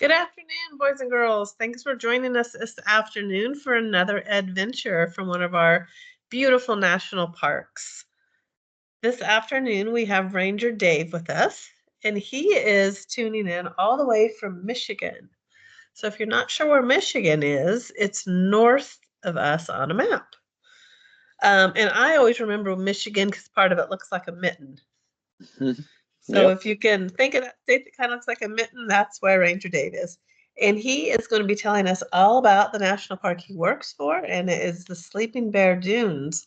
Good afternoon, boys and girls. Thanks for joining us this afternoon for another adventure from one of our beautiful national parks. This afternoon, we have Ranger Dave with us, and he is tuning in all the way from Michigan. So if you're not sure where Michigan is, it's north of us on a map. And I always remember Michigan because part of it looks like a mitten. So Yep. if you can think of that state that kind of looks like a mitten, that's where Ranger Dave is. And he is going to be telling us all about the national park he works for, and it is the Sleeping Bear Dunes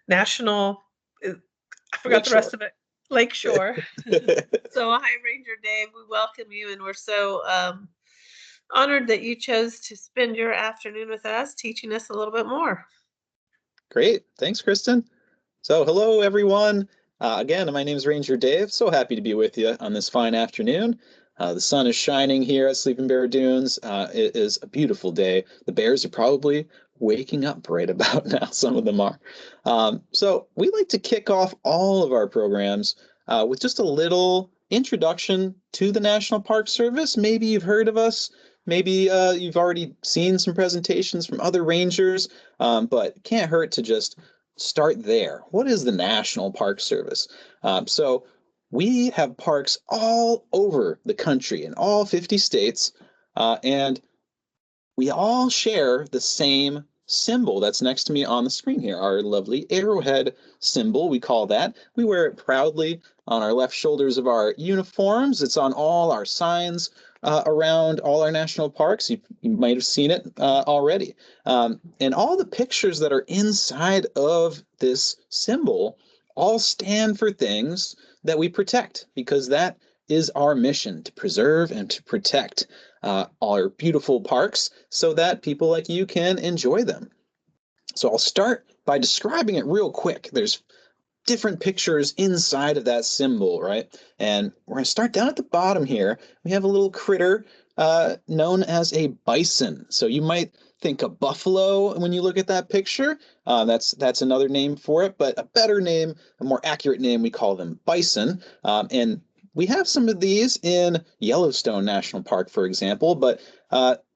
National, I forgot the Lakeshore. rest of it, Lakeshore. So hi, Ranger Dave. We welcome you, and we're so honored that you chose to spend your afternoon with us, teaching us a little bit more. Great. Thanks, Kristen. So hello, everyone. Again, my name is Ranger Dave. So happy to be with you on this fine afternoon. The sun is shining here at Sleeping Bear Dunes. It is a beautiful day. The bears are probably waking up right about now. Some of them are. So we like to kick off all of our programs with just a little introduction to the National Park Service. Maybe you've heard of us. Maybe you've already seen some presentations from other rangers, but it can't hurt to just start there. What is the National Park Service? So we have parks all over the country in all 50 states, and we all share the same symbol that's next to me on the screen here, our lovely arrowhead symbol, we call that. We wear it proudly on our left shoulders of our uniforms. It's on all our signs around all our national parks. You might have seen it already. And all the pictures that are inside of this symbol all stand for things that we protect, because that is our mission, to preserve and to protect our beautiful parks so that people like you can enjoy them. So I'll start by describing it real quick. There's different pictures inside of that symbol, right? And we're going to start down at the bottom here. We have a little critter known as a bison. So you might think a buffalo when you look at that picture. That's another name for it, but a better name, a more accurate name, we call them bison. And we have some of these in Yellowstone National Park, for example, but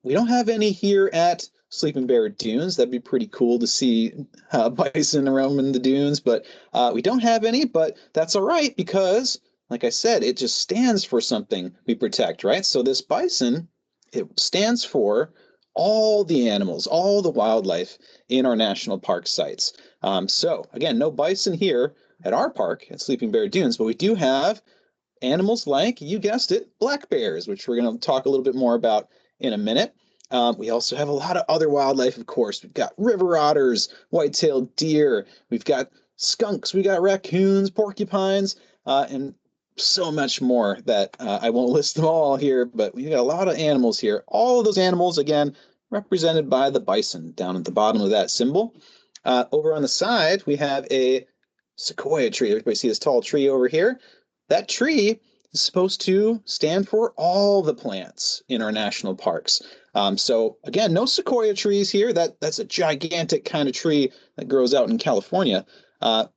we don't have any here at Sleeping Bear Dunes. That'd be pretty cool to see bison roaming the dunes, but we don't have any, but that's all right because, like I said, it just stands for something we protect, right? So this bison, it stands for all the animals, all the wildlife in our national park sites. So again, no bison here at our park at Sleeping Bear Dunes, but we do have animals like, you guessed it, black bears, which we're going to talk a little bit more about in a minute. We also have a lot of other wildlife, of course. We've got river otters, white-tailed deer. We've got skunks. We got raccoons, porcupines, and so much more that I won't list them all here, but we've got a lot of animals here. All of those animals, again, represented by the bison down at the bottom of that symbol. Over on the side, we have a sequoia tree. Everybody see this tall tree over here? That tree is supposed to stand for all the plants in our national parks. So again, no sequoia trees here. That's a gigantic kind of tree that grows out in California.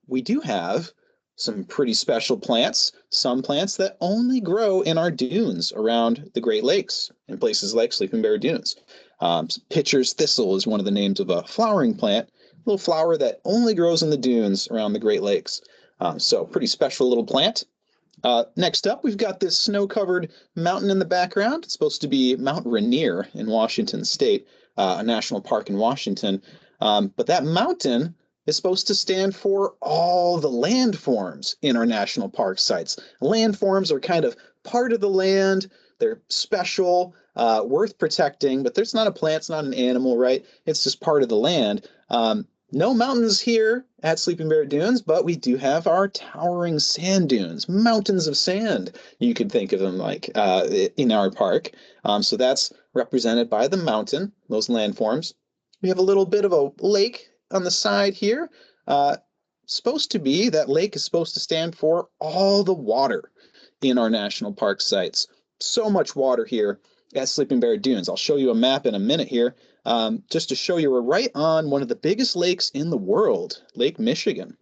We do have some pretty special plants, some plants that only grow in our dunes around the Great Lakes in places like Sleeping Bear Dunes. Pitcher's thistle is one of the names of a flowering plant, a little flower that only grows in the dunes around the Great Lakes. So pretty special little plant. Next up, we've got this snow-covered mountain in the background. It's supposed to be Mount Rainier in Washington State, a national park in Washington. But that mountain is supposed to stand for all the landforms in our national park sites. Landforms are kind of part of the land. They're special, worth protecting, but there's not a plant, it's not an animal, right? It's just part of the land. No mountains here at Sleeping Bear Dunes, but we do have our towering sand dunes, mountains of sand. You could think of them like in our park. So that's represented by the mountain, those landforms. We have a little bit of a lake on the side here. That lake is supposed to stand for all the water in our national park sites. So much water here at Sleeping Bear Dunes. I'll show you a map in a minute here. Just to show you, we're right on one of the biggest lakes in the world, Lake Michigan.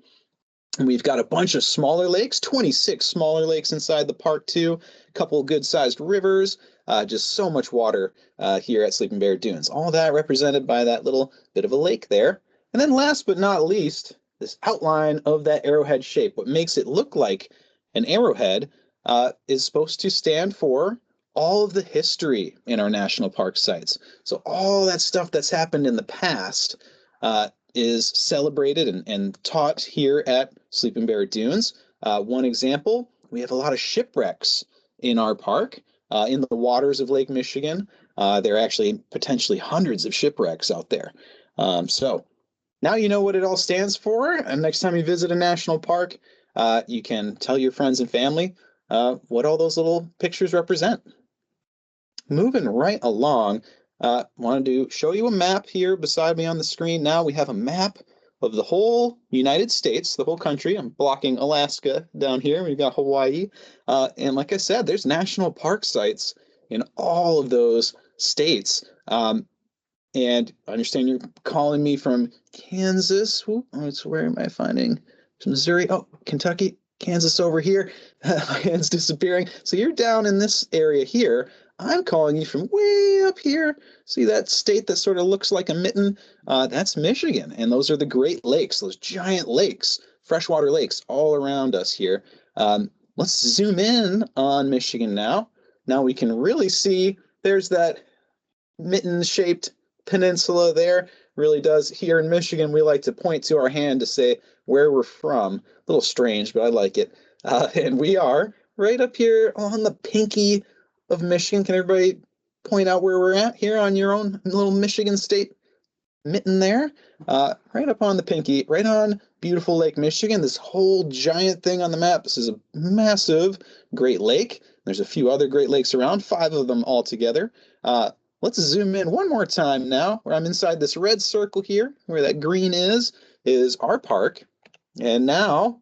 And we've got a bunch of smaller lakes, 26 smaller lakes inside the park too, a couple of good-sized rivers, just so much water here at Sleeping Bear Dunes. All that represented by that little bit of a lake there. And then last but not least, this outline of that arrowhead shape. What makes it look like an arrowhead is supposed to stand for all of the history in our national park sites. So all that stuff that's happened in the past is celebrated and taught here at Sleeping Bear Dunes. One example, we have a lot of shipwrecks in our park, in the waters of Lake Michigan. There are actually potentially hundreds of shipwrecks out there. So now you know what it all stands for, and next time you visit a national park, you can tell your friends and family what all those little pictures represent. Moving right along, wanted to show you a map here beside me on the screen. Now we have a map of the whole United States, the whole country. I'm blocking Alaska down here. We've got Hawaii. And like I said, there's national park sites in all of those states. And I understand you're calling me from Kansas. Where am I finding? Missouri. Oh, Kentucky, Kansas over here. My hand's disappearing. So you're down in this area here. I'm calling you from way up here. See that state that sort of looks like a mitten? That's Michigan. And those are the Great Lakes, those giant lakes, freshwater lakes all around us here. Let's zoom in on Michigan now. Now we can really see there's that mitten-shaped peninsula there. Really does. Here in Michigan, we like to point to our hand to say where we're from. A little strange, but I like it. And we are right up here on the pinky of Michigan. Can everybody point out where we're at here on your own little Michigan state mitten there? Right up on the pinky, right on beautiful Lake Michigan. This whole giant thing on the map. This is a massive Great Lake. There's a few other Great Lakes around, 5 of them altogether. Let's zoom in one more time now, where I'm inside this red circle here, where that green is our park. And now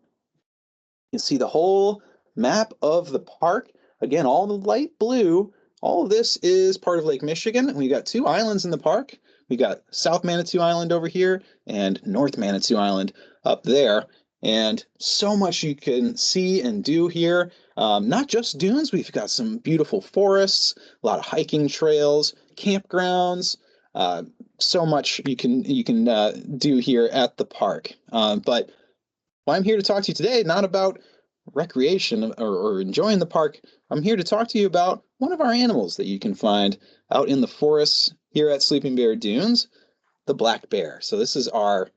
you can see the whole map of the park. Again, all the light blue, all of this is part of Lake Michigan. We got 2 islands in the park. We got South Manitou Island over here and North Manitou Island up there. And so much you can see and do here. Not just dunes, we've got some beautiful forests, a lot of hiking trails, campgrounds, so much you can do here at the park. But well, I'm here to talk to you today, not about recreation or enjoying the park. I'm here to talk to you about one of our animals that you can find out in the forests here at Sleeping Bear Dunes, the black bear. So this is our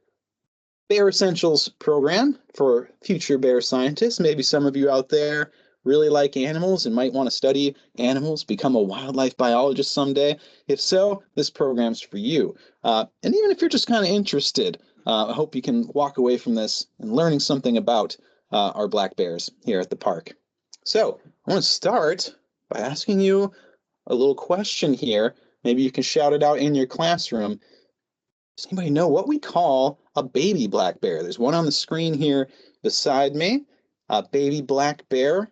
Bear Essentials program for future bear scientists. Maybe some of you out there really like animals and might want to study animals, become a wildlife biologist someday. If so, this program's for you. And even if you're just kind of interested, I hope you can walk away from this and learning something about our black bears here at the park. So I want to start by asking you a little question here. Maybe you can shout it out in your classroom. Does anybody know what we call a baby black bear? There's one on the screen here beside me. A baby black bear.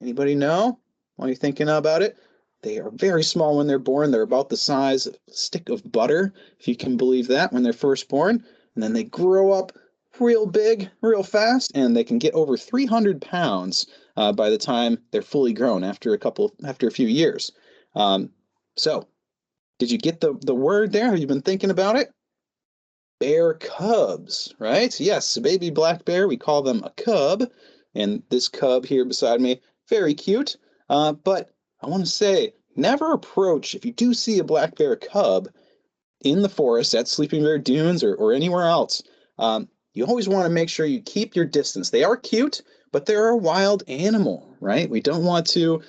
Anybody know? What are you thinking about it? They are very small when they're born. They're about the size of a stick of butter, if you can believe that, when they're first born. And then they grow up real big, real fast, and they can get over 300 pounds by the time they're fully grown after a few years. So, did you get the word there? Have you been thinking about it? Bear cubs, right? Yes, a baby black bear, we call them a cub. And this cub here beside me, very cute. But I want to say, never approach, if you do see a black bear cub in the forest at Sleeping Bear Dunes or anywhere else, you always want to make sure you keep your distance. They are cute, but they're a wild animal, right? We don't want to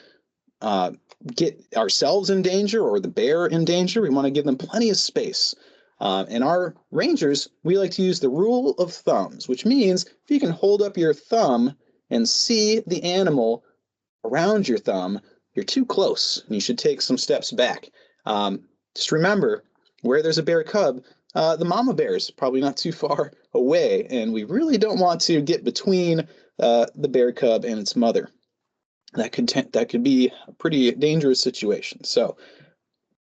get ourselves in danger or the bear in danger. We want to give them plenty of space. And our rangers, we like to use the rule of thumbs, which means if you can hold up your thumb and see the animal around your thumb, you're too close and you should take some steps back. Just remember, where there's a bear cub, the mama bear is probably not too far away, and we really don't want to get between the bear cub and its mother. That could be a pretty dangerous situation. So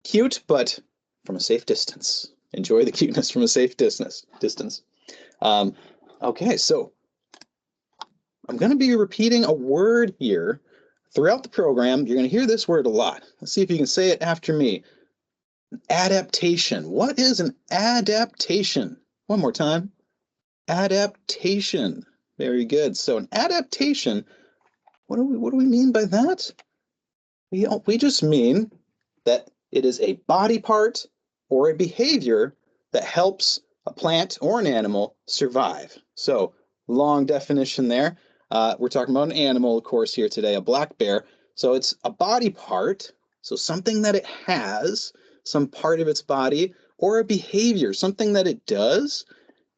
cute, but from a safe distance. Enjoy the cuteness from a safe distance. Okay, so I'm going to be repeating a word here throughout the program, you're going to hear this word a lot. Let's see if you can say it after me. Adaptation. What is an adaptation? One more time. Adaptation. Very good. So an adaptation, what do we mean by that? We just mean that it is a body part or a behavior that helps a plant or an animal survive. So long definition there. We're talking about an animal, of course, here today, a black bear. So it's a body part, so something that it has, some part of its body, or a behavior, something that it does.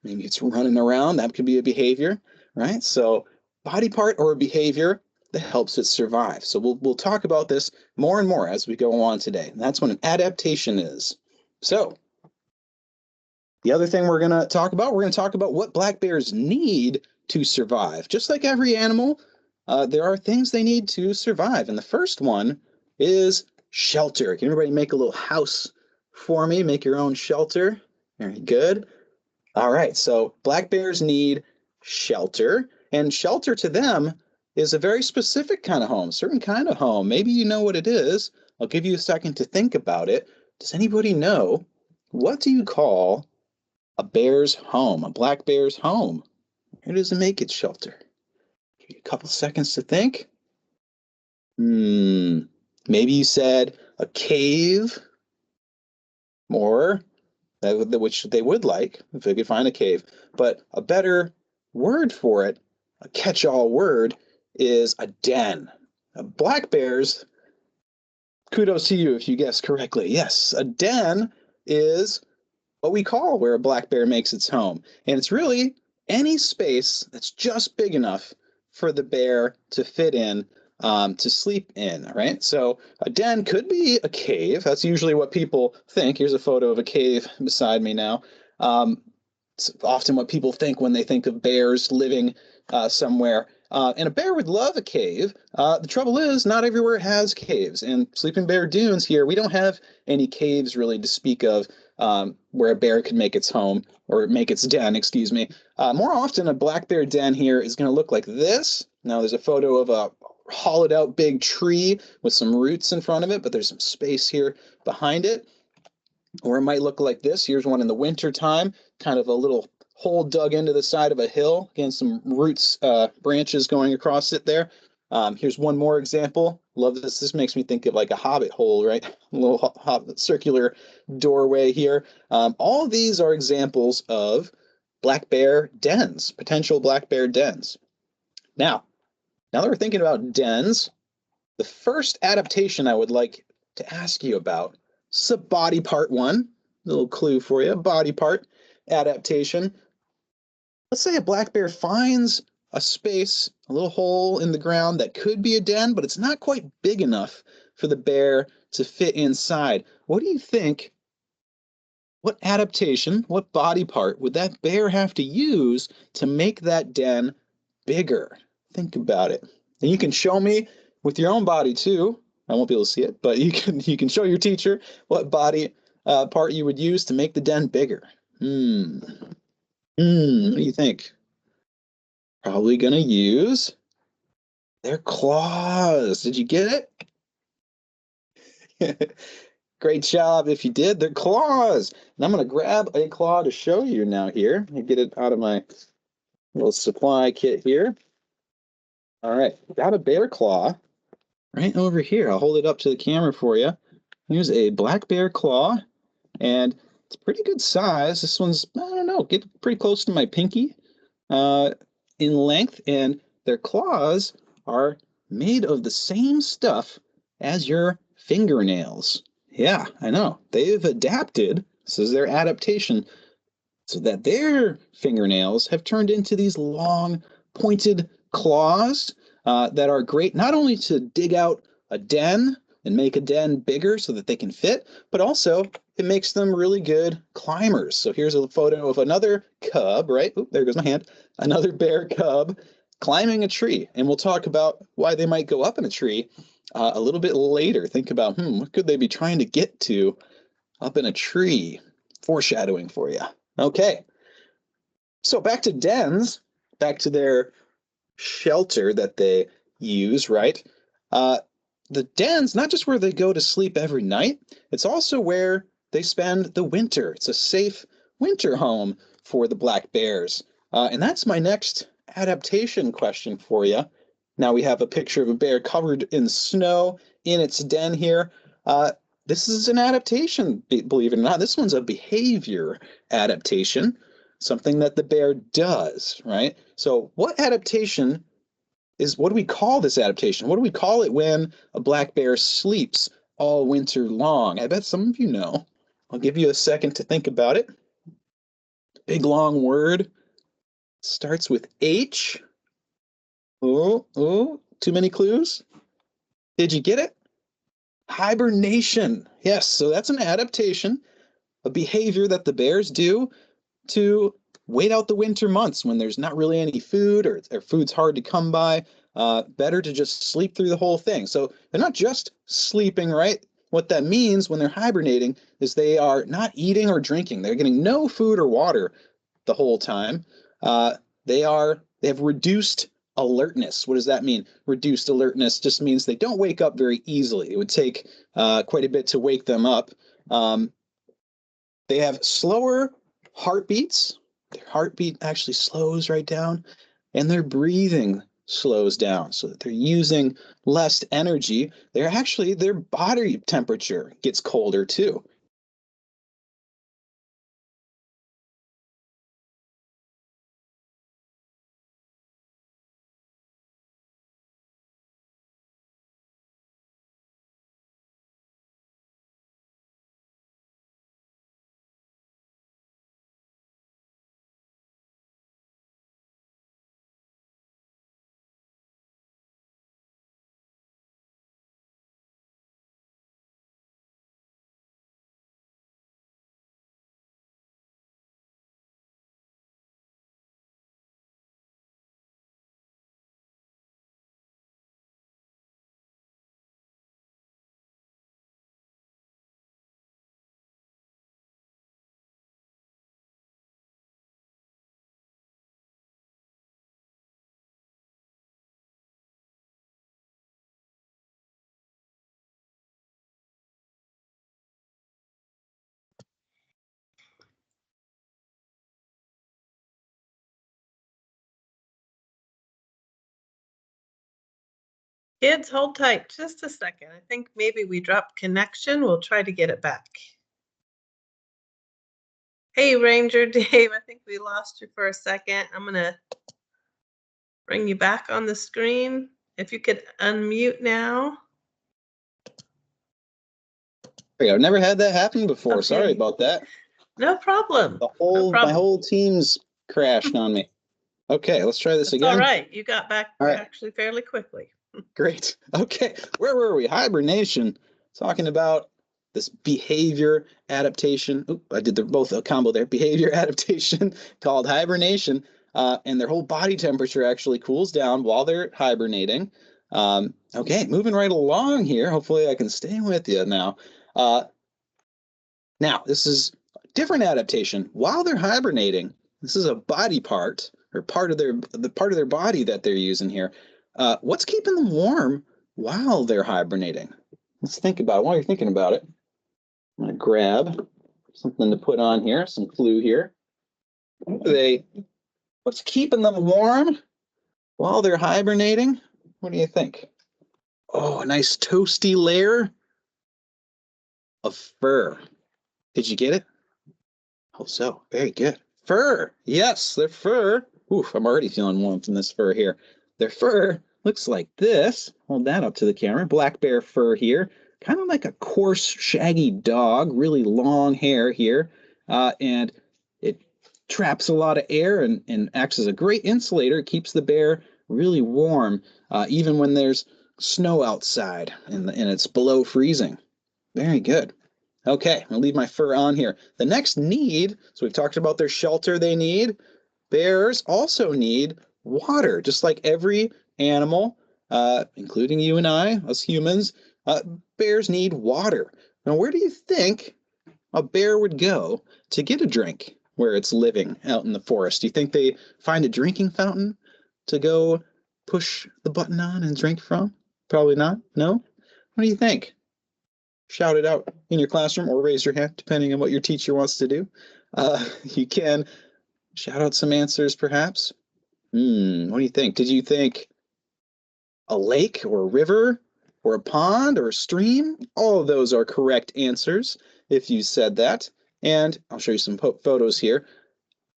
Maybe it's running around, that could be a behavior, right? So body part or a behavior that helps it survive. So we'll talk about this more and more as we go on today. And that's what an adaptation is. So the other thing we're going to talk about what black bears need to survive. Just like every animal, there are things they need to survive. And the first one is shelter. Can everybody make a little house for me? Make your own shelter. Very good. All right, so black bears need shelter, and shelter to them is a very specific kind of home, certain kind of home. Maybe you know what it is. I'll give you a second to think about it. Does anybody know, what do you call a bear's home, a black bear's home? Where does it make its shelter? Give you a couple seconds to think. Maybe you said a cave, or which they would like if they could find a cave. But a better word for it, a catch-all word, is a den. Black bears, kudos to you if you guessed correctly. Yes, a den is what we call where a black bear makes its home. And it's really any space that's just big enough for the bear to fit in, to sleep in, right? So a den could be a cave. That's usually what people think. Here's a photo of a cave beside me now. It's often what people think when they think of bears living somewhere. And a bear would love a cave. The trouble is, not everywhere has caves. And Sleeping Bear Dunes here, we don't have any caves really to speak of, where a bear could make its home, or make its den, excuse me. More often, a black bear den here is going to look like this. Now, there's a photo of a hollowed out big tree with some roots in front of it, but there's some space here behind it. Or it might look like this. Here's one in the winter time, kind of a little hole dug into the side of a hill. Again, some roots, branches going across it there. Here's one more example. Love this. This makes me think of like a hobbit hole, right? A little circular doorway here. All of these are examples of black bear dens, potential black bear dens. Now that we're thinking about dens, the first adaptation I would like to ask you about is a body part one. Little clue for you, body part adaptation. Let's say a black bear finds a space, a little hole in the ground that could be a den, but it's not quite big enough for the bear to fit inside. What do you think? What adaptation, what body part would that bear have to use to make that den bigger? Think about it. And you can show me with your own body too. I won't be able to see it, but you can show your teacher what body part you would use to make the den bigger. What do you think? Probably gonna use their claws. Did you get it? Great job if you did. Their claws. And I'm gonna grab a claw to show you now here. Let me get it out of my little supply kit here. All right, got a bear claw right over here. I'll hold it up to the camera for you. Here's a black bear claw, and it's pretty good size. This one's, I don't know, get pretty close to my pinky in length, and their claws are made of the same stuff as your fingernails. Yeah, I know. They've adapted, this is their adaptation, so that their fingernails have turned into these long, pointed claws that are great not only to dig out a den and make a den bigger so that they can fit, but also it makes them really good climbers. So here's a photo of another cub, right? Oop, there goes my hand. Another bear cub climbing a tree. And we'll talk about why they might go up in a tree a little bit later. Think about, what could they be trying to get to up in a tree? Foreshadowing for you. Okay. So back to dens, back to their shelter that they use, right? The den's not just where they go to sleep every night, it's also where they spend the winter. It's a safe winter home for the black bears. And that's my next adaptation question for you. Now we have a picture of a bear covered in snow in its den here. This is an adaptation, believe it or not. This one's a behavior adaptation, something that the bear does, right? So what adaptation what do we call this adaptation? What do we call it when a black bear sleeps all winter long? I bet some of you know. I'll give you a second to think about it. Big long word. Starts with H. Oh, too many clues? Did you get it? Hibernation. Yes, so that's an adaptation, a behavior that the bears do to wait out the winter months when there's not really any food or food's hard to come by. Better to just sleep through the whole thing. So they're not just sleeping, right? What that means when they're hibernating is they are not eating or drinking. They're getting no food or water the whole time. They have reduced alertness. What does that mean? Reduced alertness just means they don't wake up very easily. It would take quite a bit to wake them up. They have slower heartbeats. Their heartbeat actually slows right down, and their breathing slows down so that they're using less energy. Their body temperature gets colder too. Kids, hold tight just a second. I think maybe we dropped connection. We'll try to get it back. Hey, Ranger Dave, I think we lost you for a second. I'm going to bring you back on the screen. If you could unmute now. I've never had that happen before. Okay. Sorry about that. No problem. My whole team's crashed on me. Okay, let's try this That's again. all right. You got back actually fairly quickly. Great. Okay, where were we? Hibernation. Talking about this behavior adaptation. Oop, I did both a combo there. Behavior adaptation called hibernation, and their whole body temperature actually cools down while they're hibernating. Okay, moving right along here. Hopefully, I can stay with you now. Now, this is a different adaptation. While they're hibernating, this is a body part or part of their body that they're using here. What's keeping them warm while they're hibernating? Let's think about it. While you're thinking about it, I'm going to grab something to put on here, some clue here. What's keeping them warm while they're hibernating? What do you think? Oh, a nice toasty layer of fur. Did you get it? Oh, so very good. Fur. Yes, their fur. Oof, I'm already feeling warmth in this fur here. Their fur looks like this. Hold that up to the camera. Black bear fur here. Kind of like a coarse, shaggy dog. Really long hair here. And it traps a lot of air and acts as a great insulator. It keeps the bear really warm, even when there's snow outside and it's below freezing. Very good. Okay, I'll leave my fur on here. The next need, so we've talked about their shelter they need. Bears also need water, just like every animal, including you and I, us humans. Bears need water. Now, where do you think a bear would go to get a drink where it's living out in the forest? Do you think they find a drinking fountain to go push the button on and drink from? Probably not. No? What do you think? Shout it out in your classroom or raise your hand, depending on what your teacher wants to do. You can shout out some answers, perhaps. What do you think? Did you think a lake or a river or a pond or a stream? All of those are correct answers if you said that. And I'll show you some photos here.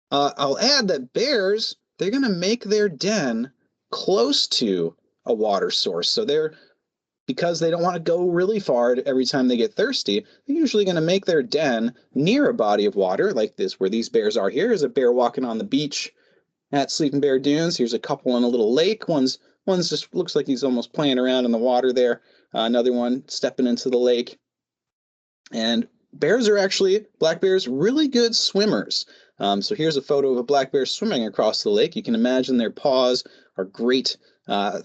I'll add that bears, they're going to make their den close to a water source. So because they don't want to go really far every time they get thirsty, they're usually going to make their den near a body of water like this, where these bears are. Here is a bear walking on the beach at Sleeping Bear Dunes. Here's a couple in a little lake. One's just looks like he's almost playing around in the water there. Another one stepping into the lake. And bears are actually, black bears, really good swimmers. So here's a photo of a black bear swimming across the lake. You can imagine their paws are great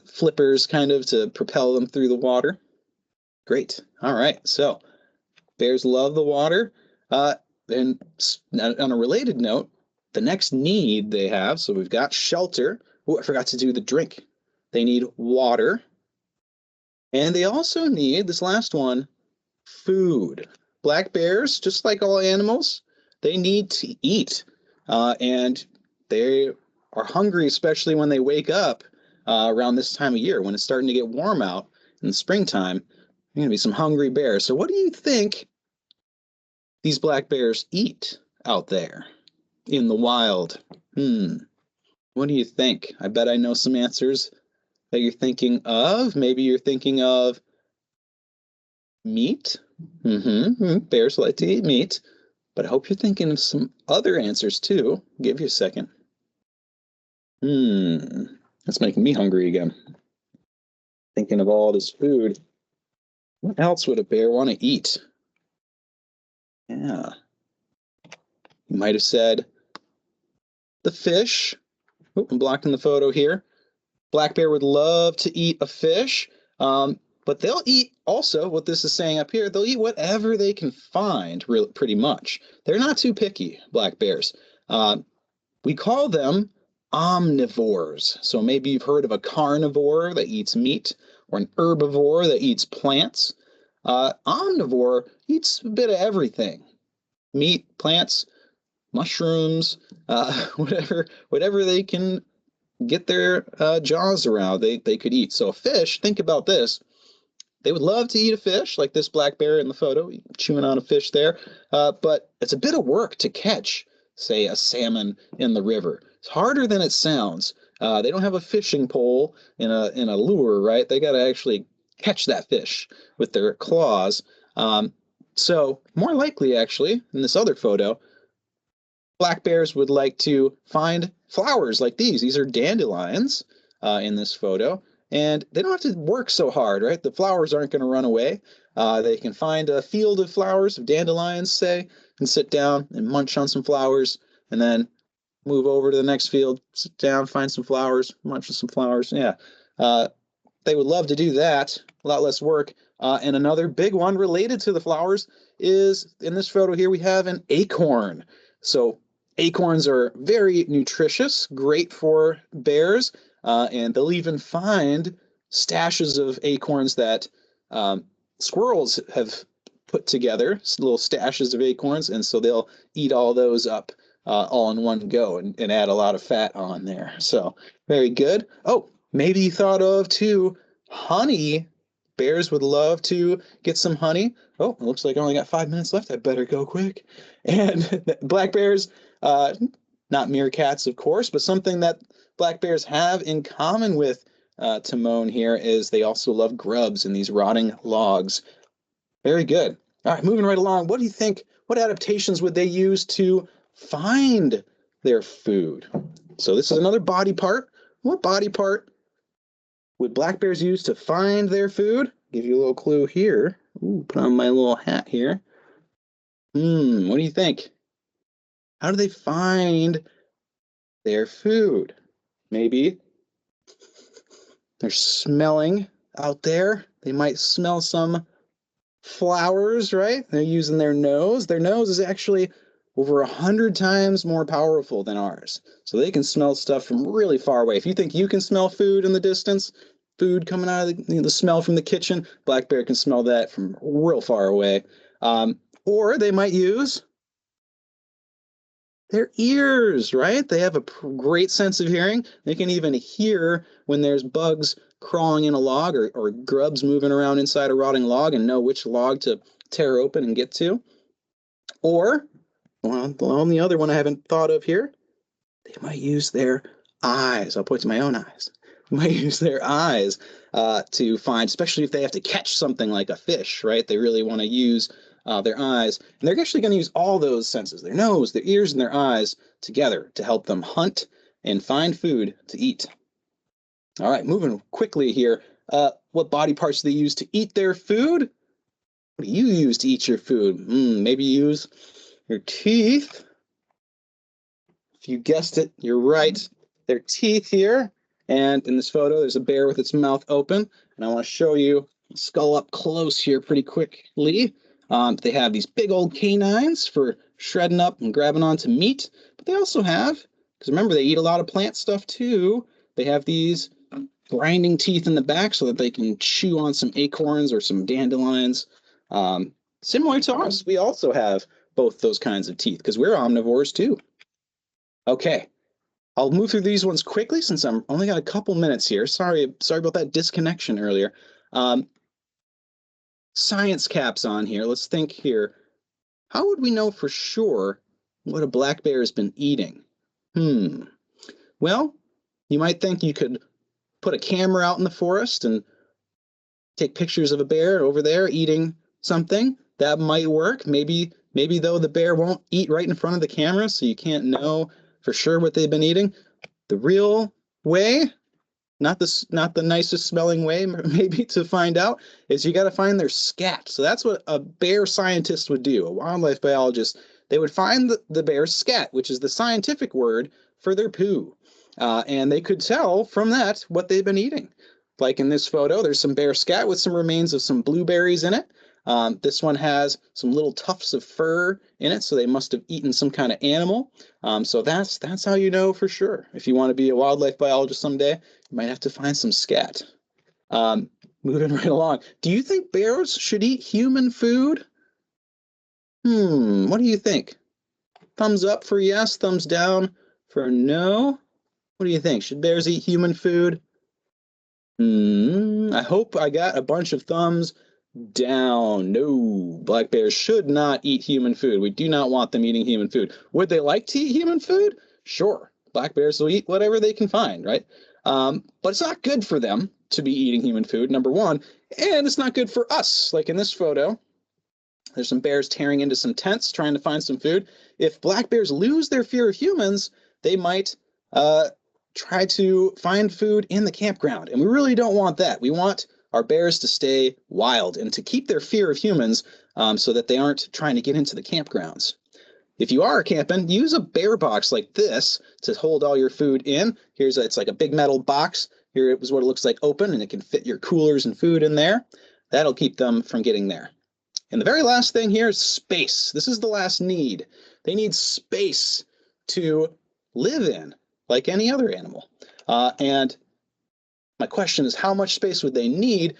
flippers kind of to propel them through the water. Great. All right. So bears love the water. And on a related note, the next need they have, so we've got shelter. Oh, I forgot to do the drink. They need water. And they also need, this last one, food. Black bears, just like all animals, they need to eat. And they are hungry, especially when they wake up around this time of year, when it's starting to get warm out in the springtime. There's going to be some hungry bears. So what do you think these black bears eat out there in the wild? What do you think? I bet I know some answers that you're thinking of. Maybe you're thinking of meat. Bears like to eat meat. But I hope you're thinking of some other answers too. I'll give you a second. That's making me hungry again. Thinking of all this food. What else would a bear want to eat? Yeah. You might have said the fish. Oh, I'm blocking the photo here. Black bear would love to eat a fish, but they'll eat also, what this is saying up here, they'll eat whatever they can find, pretty much. They're not too picky, black bears. We call them omnivores. So maybe you've heard of a carnivore that eats meat, or an herbivore that eats plants. Omnivore eats a bit of everything. Meat, plants, mushrooms, whatever they can get their jaws around, they could eat. So a fish, think about this. They would love to eat a fish, like this black bear in the photo, chewing on a fish there. But it's a bit of work to catch, say, a salmon in the river. It's harder than it sounds. They don't have a fishing pole in a lure, right? They got to actually catch that fish with their claws. So more likely, actually, in this other photo, black bears would like to find flowers like these. These are dandelions in this photo. And they don't have to work so hard, right? The flowers aren't going to run away. They can find a field of flowers, of dandelions, say, and sit down and munch on some flowers, and then move over to the next field, sit down, find some flowers, munch on some flowers. Yeah. They would love to do that. A lot less work. And another big one related to the flowers is, in this photo here, we have an acorn. So acorns are very nutritious, great for bears, and they'll even find stashes of acorns that squirrels have put together, little stashes of acorns, and so they'll eat all those up all in one go and add a lot of fat on there. So very good. Oh, maybe you thought of, too, honey. Bears would love to get some honey. Oh, it looks like I only got 5 minutes left. I better go quick. And black bears, not meerkats, of course, but something that black bears have in common with Timon here is they also love grubs and these rotting logs. Very good. All right, moving right along. What do you think? What adaptations would they use to find their food? So this is another body part. What body part would black bears use to find their food? Give you a little clue here. Ooh, put on my little hat here. What do you think? How do they find their food? Maybe they're smelling out there. They might smell some flowers, right? They're using their nose. Their nose is actually over 100 times more powerful than ours. So they can smell stuff from really far away. If you think you can smell food in the distance, food coming out of the smell from the kitchen. Black bear can smell that from real far away. Or they might use their ears, right? They have a great sense of hearing. They can even hear when there's bugs crawling in a log or grubs moving around inside a rotting log and know which log to tear open and get to. Or, well, the only other one I haven't thought of here, they might use their eyes. I'll point to my own eyes. They might use their eyes to find, especially if they have to catch something like a fish, right? They really want to use their eyes. And they're actually going to use all those senses, their nose, their ears, and their eyes together to help them hunt and find food to eat. All right, moving quickly here. What body parts do they use to eat their food? What do you use to eat your food? Maybe you use your teeth. If you guessed it, you're right. Their teeth here. And in this photo, there's a bear with its mouth open. And I want to show you skull up close here pretty quickly. They have these big old canines for shredding up and grabbing onto meat. But they also have, because remember, they eat a lot of plant stuff too. They have these grinding teeth in the back so that they can chew on some acorns or some dandelions. Similar to us, we also have both those kinds of teeth because we're omnivores too. Okay, I'll move through these ones quickly since I'm only got a couple minutes here. Sorry about that disconnection earlier. Science caps on here. Let's think here. How would we know for sure what a black bear has been eating? Well, you might think you could put a camera out in the forest and take pictures of a bear over there eating something. That might work. Maybe though the bear won't eat right in front of the camera, so you can't know for sure what they've been eating. The real way, not the nicest smelling way maybe to find out, is you got to find their scat. So that's what a bear scientist would do, a wildlife biologist. They would find the bear's scat, which is the scientific word for their poo. And they could tell from that what they've been eating. Like in this photo, there's some bear scat with some remains of some blueberries in it. This one has some little tufts of fur in it, so they must have eaten some kind of animal. So that's how you know for sure. If you want to be a wildlife biologist someday, you might have to find some scat. Moving right along. Do you think bears should eat human food? What do you think? Thumbs up for yes, thumbs down for no. What do you think? Should bears eat human food? I hope I got a bunch of thumbs down. No, black bears should not eat human food. We do not want them eating human food. Would they like to eat human food? Sure. Black bears will eat whatever they can find, right? But it's not good for them to be eating human food, number one. And it's not good for us. Like in this photo, there's some bears tearing into some tents trying to find some food. If black bears lose their fear of humans, they might try to find food in the campground. And we really don't want that. We want our bears to stay wild and to keep their fear of humans so that they aren't trying to get into the campgrounds. If you are camping, use a bear box like this to hold all your food in. It's like a big metal box. Here is what it looks like open, and it can fit your coolers and food in there. That'll keep them from getting there. And the very last thing here is space. This is the last need. They need space to live in, like any other animal. And my question is, how much space would they need?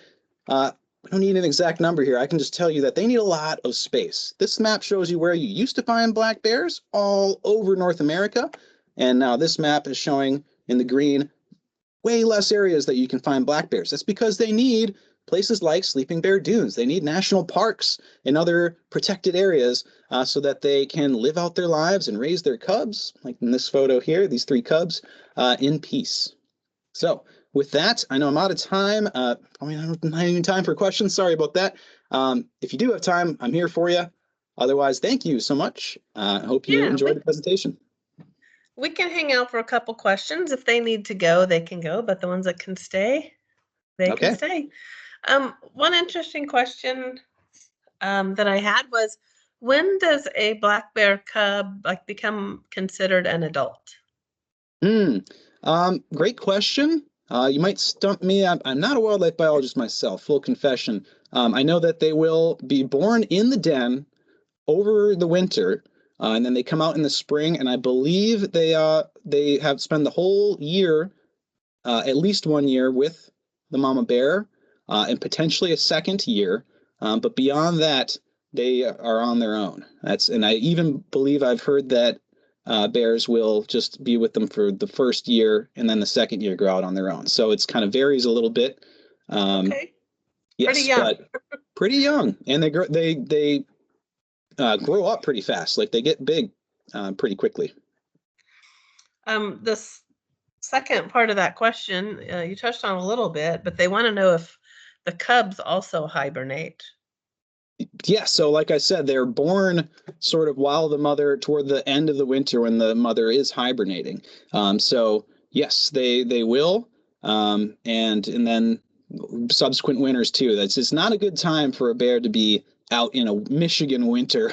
We don't need an exact number here. I can just tell you that they need a lot of space. This map shows you where you used to find black bears all over North America. And now this map is showing in the green way less areas that you can find black bears. That's because they need places like Sleeping Bear Dunes. They need national parks and other protected areas so that they can live out their lives and raise their cubs, like in this photo here, these 3 cubs, in peace. So with that, I know I'm out of time. I don't have any time for questions. Sorry about that. If you do have time, I'm here for you. Otherwise, thank you so much. I hope you enjoyed the presentation. We can hang out for a couple questions. If they need to go, they can go, but the ones that can stay, they can stay. One interesting question that I had was, when does a black bear cub become considered an adult? Great question. You might stump me. I'm not a wildlife biologist myself, full confession. I know that they will be born in the den over the winter, and then they come out in the spring, and I believe they have spent the whole year, at least 1 year with the mama bear, and potentially a second year. But beyond that, they are on their own. And I even believe I've heard that bears will just be with them for the first year and then the second year grow out on their own. So it's kind of varies a little bit. Okay. Pretty Yes, young. but pretty young, and they grow up pretty fast. Like they get big pretty quickly. This second part of that question, you touched on a little bit, but they want to know if the cubs also hibernate. Yeah, so like I said, they're born sort of while the mother, toward the end of the winter when the mother is hibernating. So yes, they will, and then subsequent winters too. It's not a good time for a bear to be out in a Michigan winter.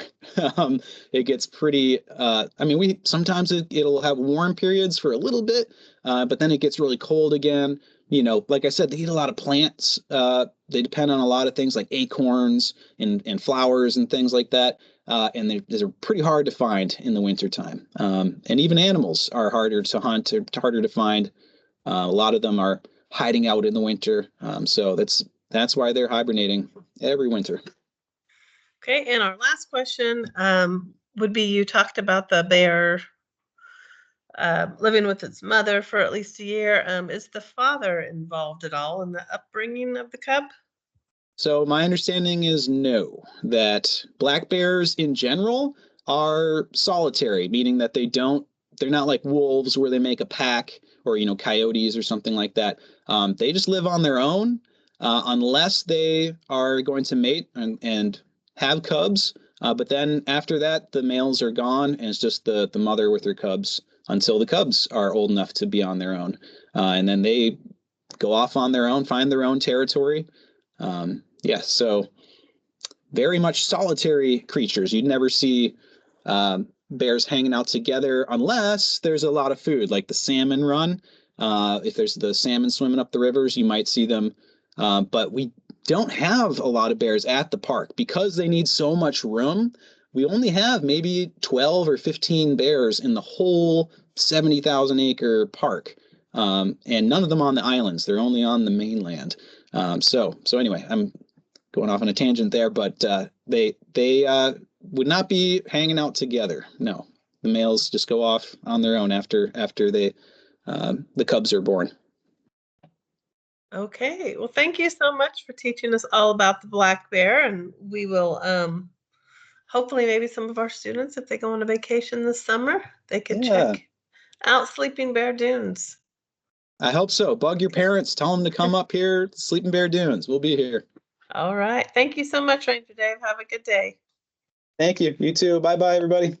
It gets pretty. I mean, we sometimes it'll have warm periods for a little bit, but then it gets really cold again. You know, like I said, they eat a lot of plants. They depend on a lot of things like acorns and flowers and things like that. And they're pretty hard to find in the wintertime. And even animals are harder to hunt or harder to find. A lot of them are hiding out in the winter. So that's why they're hibernating every winter. Okay, and our last question would be, you talked about the bear living with its mother for at least a year. Is the father involved at all in the upbringing of the cub? So my understanding is no, that black bears in general are solitary, meaning that they're not like wolves where they make a pack or, coyotes or something like that. They just live on their own unless they are going to mate and have cubs. But then after that, the males are gone and it's just the mother with her cubs until the cubs are old enough to be on their own. And then they go off on their own, find their own territory. Yeah, so very much solitary creatures. You'd never see bears hanging out together unless there's a lot of food, like the salmon run. If there's the salmon swimming up the rivers, you might see them. But we don't have a lot of bears at the park because they need so much room. We only have maybe 12 or 15 bears in the whole 70,000 acre park. And none of them on the islands. They're only on the mainland. So anyway, I'm going off on a tangent there, but they would not be hanging out together. No, the males just go off on their own after the cubs are born. Okay, well, thank you so much for teaching us all about the black bear, and we will hopefully maybe some of our students, if they go on a vacation this summer, they could Yeah, check out Sleeping Bear Dunes. I hope so. Bug your parents, tell them to come up here to Sleeping Bear Dunes. We'll be here. All right. Thank you so much, Ranger Dave. Have a good day. Thank you. You too. Bye bye, everybody.